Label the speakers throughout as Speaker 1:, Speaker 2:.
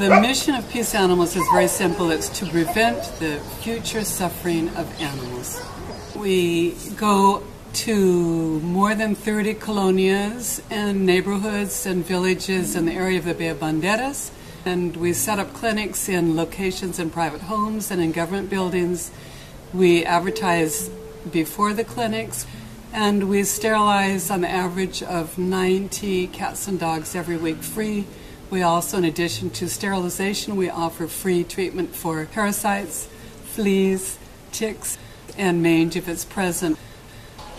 Speaker 1: The mission of Peace Animals is very simple. It's to prevent the future suffering of animals. We go to more than 30 colonias and neighborhoods and villages in the area of the Bay of Banderas, and we set up clinics in locations in private homes and in government buildings. We advertise before the clinics, and we sterilize on the average of 90 cats and dogs every week free. We also, in addition to sterilization, we offer free treatment for parasites, fleas, ticks, and mange if it's present.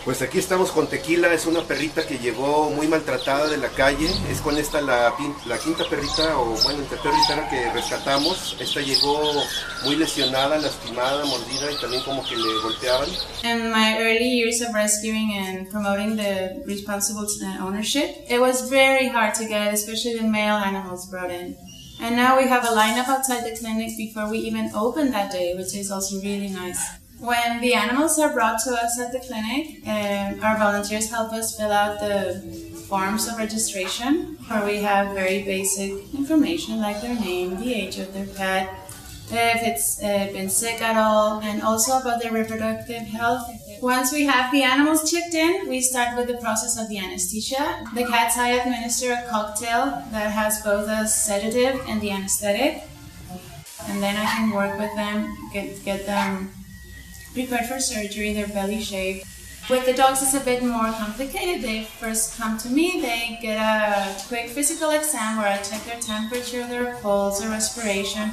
Speaker 2: Pues aquí estamos con Tequila, es una perrita que llegó muy maltratada de la calle. Es con esta la quinta perrita, o bueno, entre perrita que rescatamos. Esta llegó muy lesionada, lastimada, mordida y también como que le golpeaban.
Speaker 3: In my early years of rescuing and promoting the responsible ownership, it was very hard to get, especially the male animals brought in. And now we have a lineup outside the clinic before we even open that day, which is also really nice. When the animals are brought to us at the clinic, our volunteers help us fill out the forms of registration, where we have very basic information like their name, the age of their pet, if it's been sick at all, and also about their reproductive health. Once we have the animals checked in, we start with the process of the anesthesia. The cats, I administer a cocktail that has both a sedative and the anesthetic, and then I can work with them, get them prepared for surgery, their belly shaved. With the dogs, it's a bit more complicated. They first come to me, they get a quick physical exam where I check their temperature, their pulse, their respiration.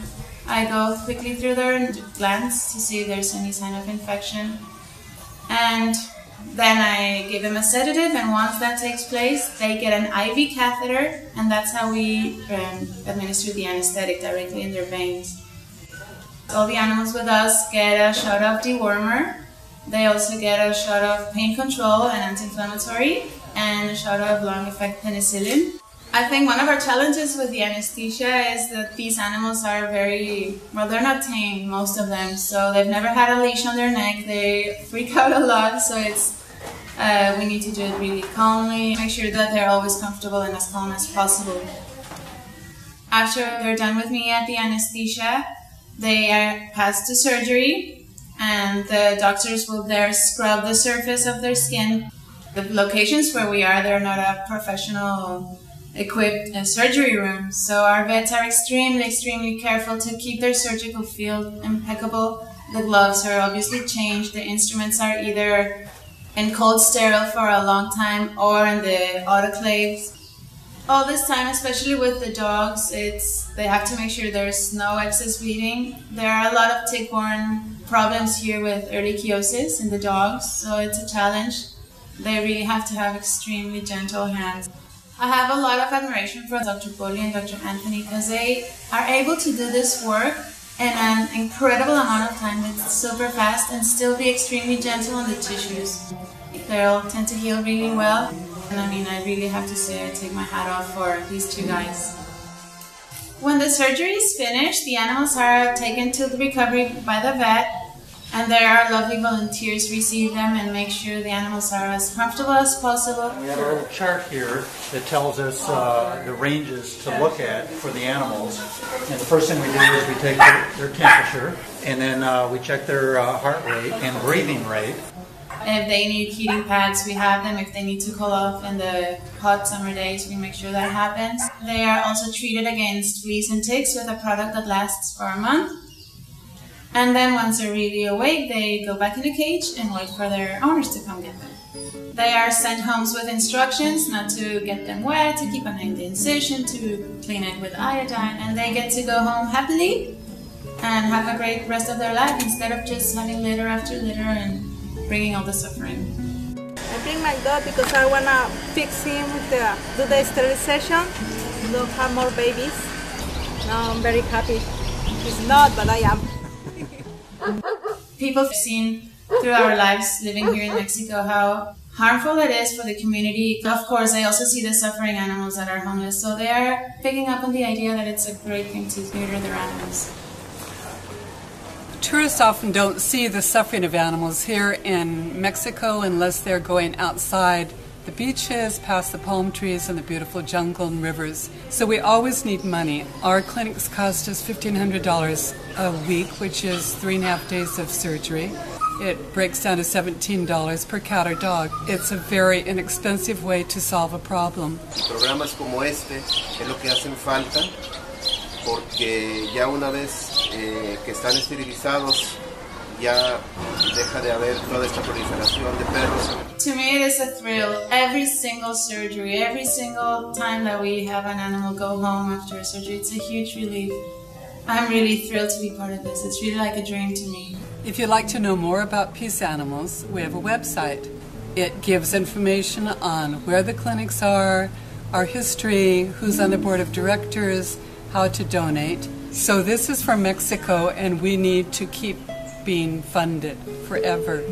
Speaker 3: I go quickly through their glands to see if there's any sign of infection. And then I give them a sedative, and once that takes place, they get an IV catheter, and that's how we administer the anesthetic directly in their veins. All the animals with us get a shot of dewormer. They also get a shot of pain control and anti-inflammatory, and a shot of long-effect penicillin. I think one of our challenges with the anesthesia is that these animals are they're not tame, most of them, so they've never had a leash on their neck. They freak out a lot, so we need to do it really calmly, make sure that they're always comfortable and as calm as possible. After they're done with me at the anesthesia, they are passed to surgery, and the doctors will there scrub the surface of their skin. The locations where we are, they're not a professional equipped surgery room, so our vets are extremely careful to keep their surgical field impeccable. The gloves are obviously changed, the instruments are either in cold sterile for a long time or in the autoclaves. All this time, especially with the dogs, they have to make sure there's no excess bleeding. There are a lot of tick-borne problems here with ehrlichiosis in the dogs, so it's a challenge. They really have to have extremely gentle hands. I have a lot of admiration for Dr. Poli and Dr. Anthony because they are able to do this work in an incredible amount of time. It's super fast and still be extremely gentle on the tissues. They'll tend to heal really well. And I mean, I really have to say I take my hat off for these two guys. When the surgery is finished, the animals are taken to the recovery by the vet, and there are lovely volunteers receive them and make sure the animals are as comfortable as possible.
Speaker 4: We have a little chart here that tells us the ranges to look at for the animals. And the first thing we do is we take their temperature, and then we check their heart rate and breathing rate.
Speaker 3: If they need heating pads, we have them. If they need to cool off in the hot summer days, we make sure that happens. They are also treated against fleas and ticks with a product that lasts for a month. And then once they're really awake, they go back in the cage and wait for their owners to come get them. They are sent homes with instructions not to get them wet, to keep an eye on the incision, to clean it with iodine, and they get to go home happily and have a great rest of their life instead of just having litter after litter and bringing all the suffering.
Speaker 5: I bring my dog because I want to fix him do the sterilization, don't have more babies. Now I'm very happy. He's not, but I am. People have seen through our lives living here in Mexico how harmful it is for the community. Of course, they also see the suffering animals that are homeless, so they are picking up on the idea that it's a great thing to neuter their animals.
Speaker 1: Tourists often don't see the suffering of animals here in Mexico unless they're going outside the beaches, past the palm trees and the beautiful jungle and rivers. So we always need money. Our clinics cost us $1,500 a week, which is 3.5 days of surgery. It breaks down to $17 per cat or dog. It's a very inexpensive way to solve a problem.
Speaker 2: Programas como este es lo que hacen falta, porque ya una vez que están esterilizados, ya deja de haber toda esta proliferación de perros.
Speaker 3: To me, it is a thrill. Every single surgery, every single time that we have an animal go home after a surgery, it's a huge relief. I'm really thrilled to be part of this. It's really like a dream to me.
Speaker 1: If you'd like to know more about Peace Animals, we have a website. It gives information on where the clinics are, our history, who's on the board of directors, how to donate. So this is from Mexico, and we need to keep being funded forever.